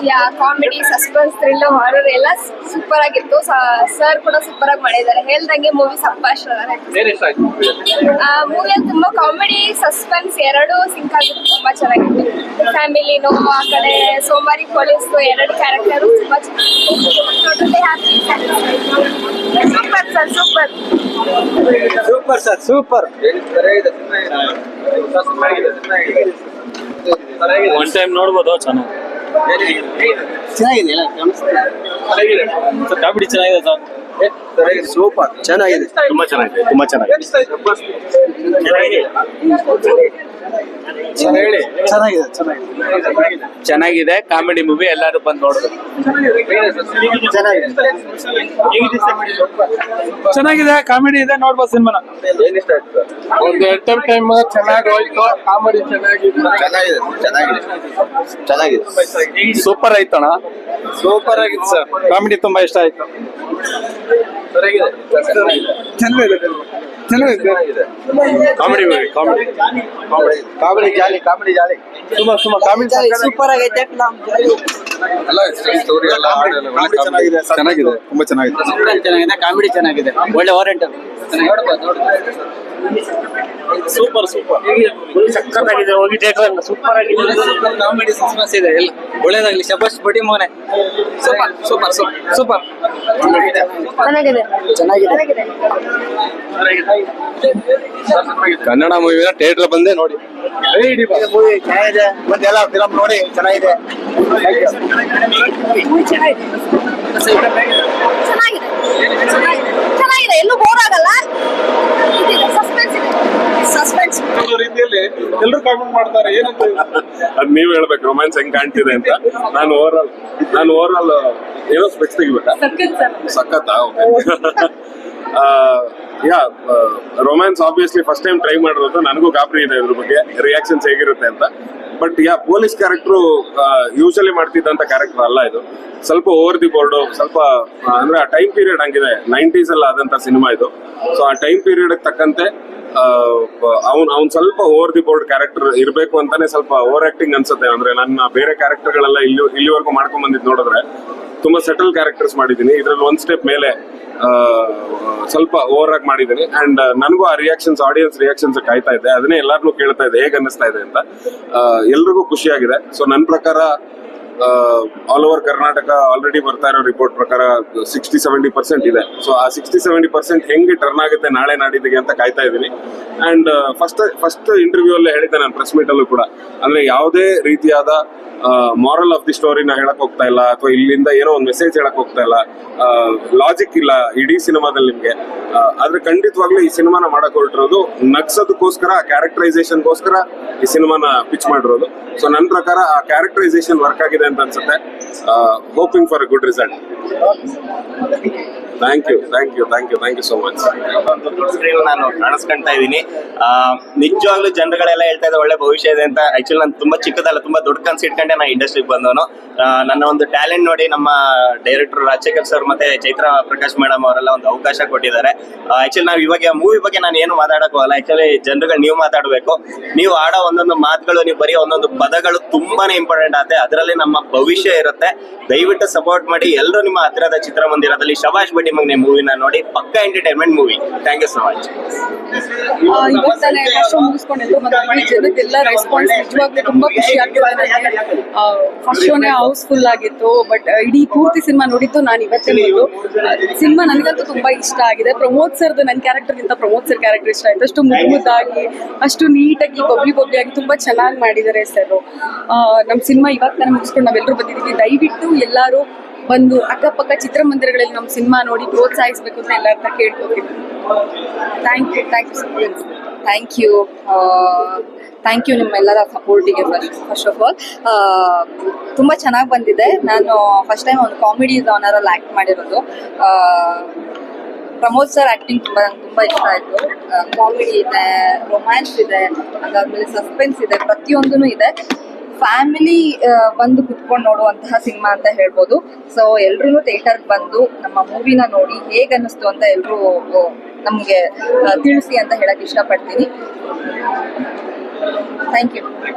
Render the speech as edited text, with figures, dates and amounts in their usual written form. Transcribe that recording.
ಯಾ comedy suspense thriller horror ಎಲ್ಲ super ಆಗಿತ್ತು. Sir ಕೂಡ ಸೂಪರ್ ಆಗಿ ಮಾಡಿದ್ದಾರೆ. ಹೇಳ್ದಂಗೆ ಮೂವಿ ಸಂಭಾಷ್ ಮೂವಿಯಲ್ಲಿ ತುಂಬಾ ಕಾಮಿಡಿ ಸಸ್ಪೆನ್ಸ್ ಎರಡೂ ಸಿಂಕ್ ಆಗಿತ್ತು. ತುಂಬಾ ಚೆನ್ನಾಗಿತ್ತು. ಫ್ಯಾಮಿಲಿನೋ ಆ ಕಡೆ ಸೋಮಾರಿ ಪೊಲೀಸ್ ಎರಡು ಕ್ಯಾರೆಕ್ಟರು ತುಂಬಾ super sir super super sir super. One time ನೋಡ್ಬೋದು. ಚೆನ್ನಾಗಿದೆ ಕಾಮಿಡಿ ಚೆನ್ನಾಗಿದೆ ಸರ್. ಸೂಪರ್ ಚೆನ್ನಾಗಿದೆ. ತುಂಬಾ ಚೆನ್ನಾಗಿದೆ. ತುಂಬಾ ಚೆನ್ನಾಗಿದೆ. ಚೆನ್ನಾಗಿದೆ ಕಾಮಿಡಿ ಮೂವಿ. ಎಲ್ಲರೂ ಬಂದು ನೋಡೋದು. ಚೆನ್ನಾಗಿದೆ ಕಾಮಿಡಿ ಇದೆ. ನೋಡ್ಬೋದು ಸಿನಿಮಾನ. ಒಂದು ಎಂಟರ್ಟೈನ್ ಚೆನ್ನಾಗಿ ಹೋಯ್ತು. ಕಾಮಿಡಿ ಚೆನ್ನಾಗಿದೆ. ಸೂಪರ್ ಆಯ್ತಣ್ಣ. ಸೂಪರ್ ಆಗಿತ್ತು ಸರ್. ಕಾಮಿಡಿ ತುಂಬಾ ಇಷ್ಟ ಆಯ್ತು. Comedy movie. ಕಾಮಿಡಿ ಜಾಲಿ ತುಂಬಾ ಕಾಮಿಡಿ ಸೂಪರ್ ಆಗೈತೆ. ಚೆನ್ನಾಗಿದೆ. ತುಂಬಾ ಚೆನ್ನಾಗಿದೆ. ಚೆನ್ನಾಗಿದೆ. ಕಾಮಿಡಿ ಚೆನ್ನಾಗಿದೆ. ಒಳ್ಳೆ ಓರಿಯೆಂಟಲ್. ಸೂಪರ್ ಸಕ್ಕತ್ತಾಗಿದೆ. ಹೋಗಿ ಸೂಪರ್ ಆಗಿದೆ. ಕಾಮಿಡಿ ಸಸ್ಪೆನ್ಸ್ ಇದೆ. ಎಲ್ಲ ಒಳ್ಳೇದಾಗ್ಲಿ. ಶಬಾಷ್ ಬಡಿ ಮೋನೆ. ಸೂಪರ್ ಚೆನ್ನಾಗಿದೆ. ಕನ್ನಡ ಮೂವಿನ ಥಿಯೇಟರ್ ಬಂದೇ ನೋಡಿ. ಮೂವಿ ಚೆನ್ನಾಗಿದೆ. ಒಂದೆಲ್ಲ ಫಿಲಂ ನೋಡಿ ಚೆನ್ನಾಗಿದೆ. ಚೆನ್ನಾಗಿದೆ. ಎಲ್ಲೂ ಬೋರ್ ಆಗಲ್ಲ. ಸಸ್ಪೆನ್ಸ್ ರೀತಿಯಲ್ಲಿ ಎಲ್ಲರೂ ಕಾಮೆಂಟ್ ಮಾಡ್ತಾರೆ. ಏನಂತ ಅದ್ ನೀವ್ ಹೇಳ್ಬೇಕು. ರೊಮ್ಯಾನ್ಸ್ ಹೆಂಗ್ ಕಾಣ್ತಿದೆ ಅಂತ. ನಾನು ಓವರ್ ಆಲ್ ಏನೋ ಸ್ಪೆಕ್ಸ್ ತೆಗಿಬೇಕಾ? ಸಖತ್ yeah romance obviously first time try ಮಾಡಿರೋದು. ನನಗೂ ಗಾಬರಿ ಇದೆ ಇದ್ರ ಬಗ್ಗೆ ರಿಯಾಕ್ಷನ್ಸ್ ಹೇಗಿರುತ್ತೆ ಅಂತ. But yeah police character usually ಮಾಡ್ತಿದ್ದಂತ ಕ್ಯಾರೆಕ್ಟರ್ ಅಲ್ಲ ಇದು. ಸ್ವಲ್ಪ ಓವರ್ ದಿ ಬೋರ್ಡ್. ಸ್ವಲ್ಪ ಅಂದ್ರೆ ಆ ಟೈಮ್ ಪೀರಿಯಡ್ ಹಂಗಿದೆ. 90s ಅಲ್ಲಿ ಆದಂತ ಸಿನಿಮಾ ಇದು. ಸೊ ಆ ಟೈಮ್ ಪೀರಿಯಡ್ ತಕ್ಕಂತೆ ಅವ್ನ್ ಸ್ವಲ್ಪ ಓವರ್ ದಿ ಬೋರ್ಡ್ ಕ್ಯಾರೆಕ್ಟರ್ ಇರ್ಬೇಕು ಅಂತಾನೆ ಸ್ವಲ್ಪ ಓವರ್ ಆಕ್ಟಿಂಗ್ ಅನ್ಸುತ್ತೆ. ಅಂದ್ರೆ ನನ್ನ ಬೇರೆ ಕ್ಯಾರೆಕ್ಟರ್ ಗಳೆಲ್ಲ ಇಲ್ಲಿವರೆಗೂ ಮಾಡ್ಕೊಂಡ್ ಬಂದಿದ್ ನೋಡಿದ್ರೆ ತುಂಬಾ ಸೆಟಲ್ ಕ್ಯಾರೆಕ್ಟರ್ಸ್ ಮಾಡಿದೀನಿ. ಇದ್ರಲ್ಲಿ ಒಂದ್ ಸ್ಟೆಪ್ ಮೇಲೆ ಸ್ವಲ್ಪ ಓವರ್ ಆಗಿ ಮಾಡಿದ್ದೀನಿ. ಅಂಡ್ ನನಗೂ ಆ ರಿಯಾಕ್ಷನ್ಸ್, ಆಡಿಯನ್ಸ್ ರಿಯಾಕ್ಷನ್ಸ್ ಕಾಯ್ತಾ ಇದೆ. ಅದನ್ನೇ ಎಲ್ಲಾರ್ನು ಕೇಳ್ತಾ ಇದೆ ಹೇಗ್ ಅನ್ನಿಸ್ತಾ ಇದೆ ಅಂತ. ಎಲ್ರಿಗೂ ಖುಷಿಯಾಗಿದೆ. ಸೊ ನನ್ನ ಪ್ರಕಾರ ಆಲ್ ಓವರ್ ಕರ್ನಾಟಕ ಆಲ್ರೆಡಿ ಬರ್ತಾ ಇರೋ ರಿಪೋರ್ಟ್ ಪ್ರಕಾರ 60-70% ಇದೆ. ಸೊ ಆ 60-70% ಹೆಂಗೆ ಟರ್ನ್ ಆಗುತ್ತೆ ನಾಳೆ ನಾಡಿದ್ದಿಗೆ ಅಂತ ಕಾಯ್ತಾ ಇದ್ದೀನಿ. ಅಂಡ್ ಫಸ್ಟ್ ಇಂಟರ್ವ್ಯೂ ಅಲ್ಲೇ ಹೇಳಿದ್ದೆ ನಾನು, ಪ್ರೆಸ್ ಮೀಟ್ ಅಲ್ಲೂ ಕೂಡ. ಅಂದ್ರೆ ಯಾವುದೇ ರೀತಿಯಾದ ಮಾರಲ್ ಆಫ್ ದಿ ಸ್ಟೋರಿನ ಹೇಳಕ್ ಹೋಗ್ತಾ ಇಲ್ಲ, ಅಥವಾ ಇಲ್ಲಿಂದ ಏನೋ ಒಂದು ಮೆಸೇಜ್ ಹೇಳಕ್ ಹೋಗ್ತಾ ಇಲ್ಲ. ಲಾಜಿಕ್ ಇಲ್ಲ ಇಡೀ ಸಿನಿಮಾದಲ್ಲಿ ನಿಮ್ಗೆ. ಆದ್ರೆ ಖಂಡಿತವಾಗ್ಲೂ ಈ ಸಿನಿಮಾನ ಮಾಡಕ್ ಹೊರಟಿರೋದು ನಗ್ಸೋದಕ್ಕೋಸ್ಕರ, ಕ್ಯಾರೆಕ್ಟರೈಸೇಷನ್ಗೋಸ್ಕರ ಈ ಸಿನಿಮಾನ ಪಿಚ್ ಮಾಡಿರೋದು. ಸೊ ನನ್ನ ಪ್ರಕಾರ ಆ ಕ್ಯಾರೆಕ್ಟರೈಸೇಷನ್ ವರ್ಕ್ ಆಗಿದೆ ಅಂತ ಅನ್ಸುತ್ತೆ. Hoping for a good result. Thank you so much. ನಾನು ಕಾಣಿಸ್ಕೊಂತಾ ಇದ್ದೀನಿ. ನಿಜವಾಗ್ಲೂ ಜನರುಗಳೆಲ್ಲ ಹೇಳ್ತಾ ಇದ್ದಾರೆ ಒಳ್ಳೆ ಭವಿಷ್ಯ ಇದೆ ಅಂತ. ಆಕ್ಚುಲಿ ನಾನು ತುಂಬಾ ಚಿಕ್ಕದಲ್ಲ, ತುಂಬಾ ದೊಡ್ಡ ಕನ್ಸು ಇಟ್ಕೊಂಡೆ ನಾನು ಇಂಡಸ್ಟ್ರಿಗೆ ಬಂದವನು. ನನ್ನ ಒಂದು ಟ್ಯಾಲೆಂಟ್ ನೋಡಿ ನಮ್ಮ ಡೈರೆಕ್ಟರ್ ರಾಜಶೇಖರ್ ಸರ್ ಮತ್ತೆ ಚೈತ್ರ ಪ್ರಕಾಶ್ ಮೇಡಮ್ ಅವರೆಲ್ಲ ಒಂದು ಅವಕಾಶ ಕೊಟ್ಟಿದ್ದಾರೆ. ಆಕ್ಚುಲಿ ನಾವು ಇವಾಗ ಮೂವಿ ಬಗ್ಗೆ ನಾನು ಏನು ಮಾತಾಡಕ್ ಹೋಗಲ್ಲ. ಆಕ್ಚುಲಿ ಜನರುಗಳು ನೀವು ಮಾತಾಡಬೇಕು. ನೀವು ಆಡೋ ಒಂದೊಂದು ಮಾತುಗಳು, ನೀವು ಬರೀ ಒಂದೊಂದು ಪದಗಳು ತುಂಬಾನೇ ಇಂಪಾರ್ಟೆಂಟ್ ಆಗುತ್ತೆ. ಅದರಲ್ಲಿ ನಮ್ಮ ಭವಿಷ್ಯ ಇರುತ್ತೆ. ದಯವಿಟ್ಟು ಸಪೋರ್ಟ್ ಮಾಡಿ. ಎಲ್ಲರೂ ನಿಮ್ಮ ಹತ್ತಿರದ ಚಿತ್ರಮಂದಿರದಲ್ಲಿ ಶಬಾಷ್ ಬಡಿ ಮಗನೆ ಮೂವಿನ ನೋಡಿ. ಪಕ್ಕಾ entertainment movie. Thank you so much. ಇವತ್ತಾನೆ ಶೋ ಮುಗಿಸ್ಕೊಂಡು ಜನಕ್ಕೆಲ್ಲ ರೆಸ್ಪಾನ್ಸ್ ನಿಜವಾಗ್ಲೂ ತುಂಬಾ ಖುಷಿ ಆಗ್ತಿದೆ ನನಗೆ. ಫಸ್ಟ್ ಶೋನೇ ಹೌಸ್ಫುಲ್ ಆಗಿತ್ತು. ಬಟ್ ಇಡೀ ಪೂರ್ತಿ ಸಿನಿಮಾ ನೋಡಿದ್ದು ನಾನು ಇವತ್ತೇ ಬಂದು. ಸಿನಿಮಾ ನನಗಂತೂ ತುಂಬಾ ಇಷ್ಟ ಆಗಿದೆ. ಪ್ರಮೋದ್ ಸರ್ದು ನನ್ನ ಕ್ಯಾರೆಕ್ಟರ್ಗಿಂತ ಪ್ರಮೋದ್ ಸರ್ ಕ್ಯಾರೆಕ್ಟರ್ ಇಷ್ಟ ಆಯ್ತು. ಅಷ್ಟು ಮುದ್ದಾಗಿ, ಅಷ್ಟು ನೀಟಾಗಿ, ಬಬ್ಲಿ ಆಗಿ ತುಂಬಾ ಚೆನ್ನಾಗಿ ಮಾಡಿದ್ದಾರೆ ಸರ್. ನಮ್ಮ ಸಿನಿಮಾ ಇವಾಗ ತಾನೇ ಮುಗಿಸ್ಕೊಂಡು ನಾವೆಲ್ಲರೂ ಬಂದಿದ್ದೀವಿ. ದಯವಿಟ್ಟು ಎಲ್ಲರೂ ಬಂದು ಅಕ್ಕಪಕ್ಕ ಚಿತ್ರಮಂದಿರಗಳಲ್ಲಿ ನಮ್ಮ ಸಿನಿಮಾ ನೋಡಿ ಪ್ರೋತ್ಸಾಹಿಸಬೇಕು ಅಂತ ಎಲ್ಲರ ಕೇಳ್ಕೊತೀನಿ. ಥ್ಯಾಂಕ್ ಯು ಥ್ಯಾಂಕ್ ಯು ನಿಮ್ಮೆಲ್ಲರ ಸಪೋರ್ಟಿಗೆ. ಫಸ್ಟ್ ಆಫ್ ಆಲ್ ತುಂಬ ಚೆನ್ನಾಗಿ ಬಂದಿದೆ. ನಾನು ಫಸ್ಟ್ ಟೈಮ್ ಒಂದು ಕಾಮಿಡಿ ಜಾನರಲ್ಲಿ ಆ್ಯಕ್ಟ್ ಮಾಡಿರೋದು. ಪ್ರಮೋದ್ ಸರ್ ಆ್ಯಕ್ಟಿಂಗ್ ತುಂಬ ಇಷ್ಟ ಆಯಿತು. ಕಾಮಿಡಿ ಇದೆ, ರೊಮ್ಯಾನ್ಸ್ ಇದೆ, ಅದಾದಮೇಲೆ ಸಸ್ಪೆನ್ಸ್ ಇದೆ, ಪ್ರತಿಯೊಂದೂ ಇದೆ. ಫ್ಯಾಮಿಲಿ ಬಂದು ಕುತ್ಕೊಂಡು ನೋಡುವಂತಹ ಸಿನಿಮಾ ಅಂತ ಹೇಳ್ಬೋದು. ಸೊ ಎಲ್ರೂ ಥಿಯೇಟರ್ಗೆ ಬಂದು ನಮ್ಮ ಮೂವಿನ ನೋಡಿ ಹೇಗೆ ಅನ್ನಿಸ್ತು ಅಂತ ಎಲ್ಲರೂ ನಮಗೆ ತಿಳಿಸಿ ಅಂತ ಹೇಳಕ್ಕೆ ಇಷ್ಟಪಡ್ತೀನಿ. Thank you.